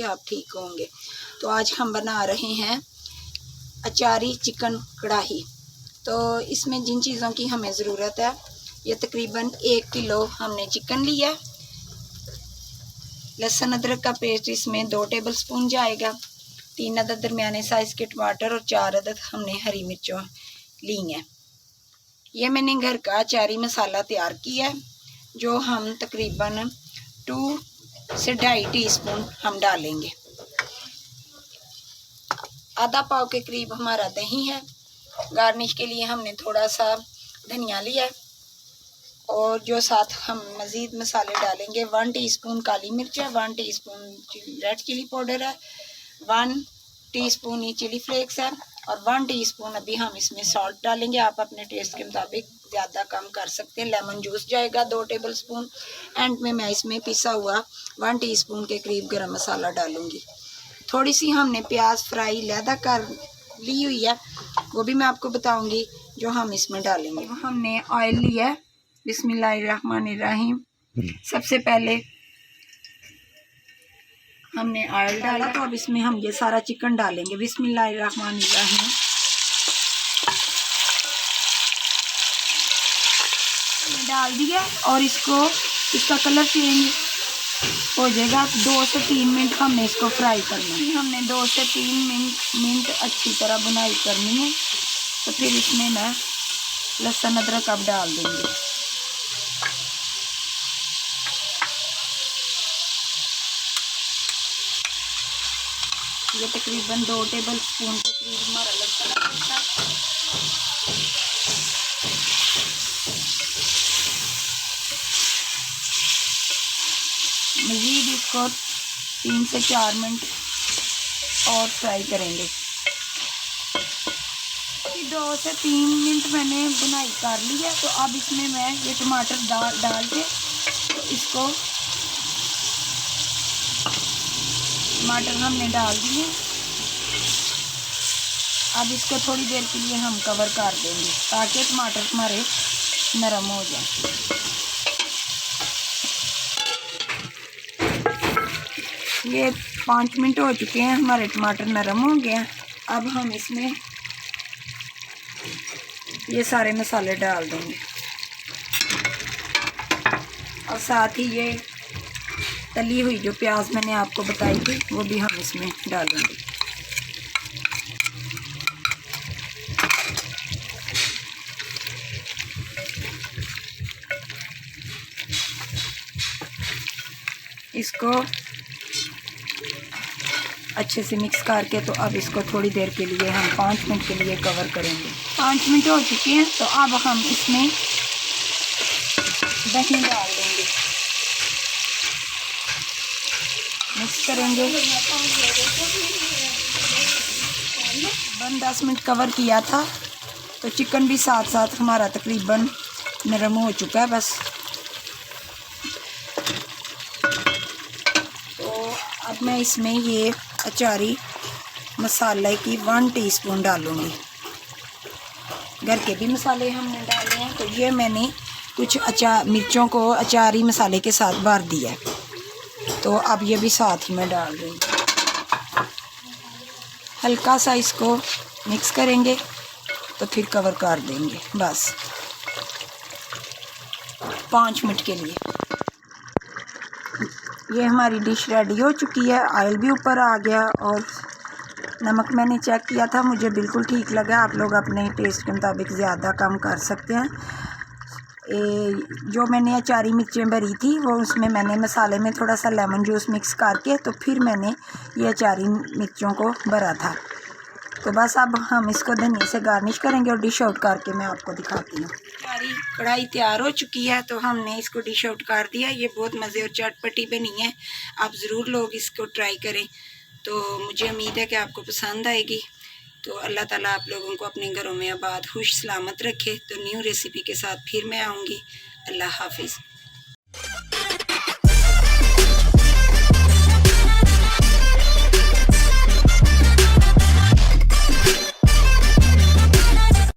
कि आप ठीक होंगे। तो आज हम बना रहे हैं अचारी चिकन कढ़ाई। तो इसमें जिन चीज़ों की हमें ज़रूरत है, ये तकरीबन 1 किलो हमने चिकन लिया। लहसुन अदरक का पेस्ट इसमें 2 टेबलस्पून जाएगा। 3 अदद दरमियाने साइज़ के टमाटर और 4 अदद हमने हरी मिर्चों ली हैं। ये मैंने घर का अचारी मसाला तैयार किया है, जो हम तकरीबन 2 से 2.5 टीस्पून हम डालेंगे। आधा पाव के करीब हमारा दही है। गार्निश के लिए हमने थोड़ा सा धनिया लिया है और जो साथ हम मज़ीद मसाले डालेंगे, 1 टीस्पून काली मिर्च है, 1 टीस्पून रेड चिली पाउडर है, 1 टीस्पून ही चिली फ्लेक्स है और 1 टीस्पून अभी हम इसमें सॉल्ट डालेंगे। आप अपने टेस्ट के मुताबिक ज़्यादा कम कर सकते हैं। लेमन जूस जाएगा 2 टेबलस्पून। एंड में मैं इसमें पिसा हुआ 1 टीस्पून के करीब गरम मसाला डालूँगी। थोड़ी सी हमने प्याज फ्राई लहदा कर ली हुई है, वो भी मैं आपको बताऊँगी जो हम इसमें डालेंगे। हमने ऑयल लिया है, बिस्मिल्लाहिर्रहमानिर्रहीम। सबसे पहले हमने ऑयल डाला, तो अब इसमें हम ये सारा चिकन डालेंगे। बिस्मिल्लाहिर्रहमानिर्रहीम। डाल दिया और इसका कलर चेंज हो जाएगा। 2 से 3 मिनट हमने इसको फ्राई करना है। हमने 2 से 3 मिनट अच्छी तरह बुनाई करनी है। तो फिर इसमें मैं लहसुन अदरक अब डाल दूँगी। ये तकरीबन 2 टेबलस्पून के करीब हमारा लहसुन अदरक है। मज़ीद इसको 3 से 4 मिनट और फ्राई करेंगे। 2 से 3 मिनट मैंने बुनाई कर ली है। तो अब इसमें मैं ये टमाटर डाल के इसको, टमाटर हमने डाल दिए। अब इसको थोड़ी देर के लिए हम कवर कर देंगे ताकि टमाटर हमारे नरम हो जाए। ये 5 मिनट हो चुके हैं, हमारे टमाटर नरम हो गए हैं। अब हम इसमें ये सारे मसाले डाल देंगे और साथ ही ये तली हुई जो प्याज मैंने आपको बताई थी वो भी हम इसमें डालेंगे। इसको अच्छे से मिक्स करके, तो अब इसको थोड़ी देर के लिए हम 5 मिनट के लिए कवर करेंगे। 5 मिनट हो चुके हैं, तो अब हम इसमें दही डाल देंगे, मिक्स करेंगे। 10 मिनट कवर किया था, तो चिकन भी साथ साथ हमारा तकरीबन नरम हो चुका है बस। तो अब मैं इसमें ये अचारी मसाले की 1 टीस्पून डालूँगी। घर के भी मसाले हमने डाले हैं, तो ये मैंने कुछ मिर्चों को अचारी मसाले के साथ भर दिया है। तो अब ये भी साथ ही मैं डाल रही हूँ। हल्का सा इसको मिक्स करेंगे, तो फिर कवर कर देंगे बस 5 मिनट के लिए। ये हमारी डिश रेडी हो चुकी है। ऑयल भी ऊपर आ गया और नमक मैंने चेक किया था, मुझे बिल्कुल ठीक लगा। आप लोग अपने टेस्ट के मुताबिक ज़्यादा कम कर सकते हैं। जो मैंने अचारी मिर्चें भरी थी, वो उसमें मैंने मसाले में थोड़ा सा लेमन जूस मिक्स करके, तो फिर मैंने ये अचारी मिर्चों को भरा था। तो बस अब हम इसको धनिया से गार्निश करेंगे और डिश आउट करके मैं आपको दिखाती हूँ। हमारी कढ़ाई तैयार हो चुकी है, तो हमने इसको डिश आउट कर दिया। ये बहुत मज़े और चटपटी बनी है। आप ज़रूर लोग इसको ट्राई करें। तो मुझे उम्मीद है कि आपको पसंद आएगी। तो अल्लाह ताला आप लोगों को अपने घरों में आबाद खुश सलामत रखे। तो न्यू रेसिपी के साथ फिर मैं आऊँगी। अल्लाह हाफिज़।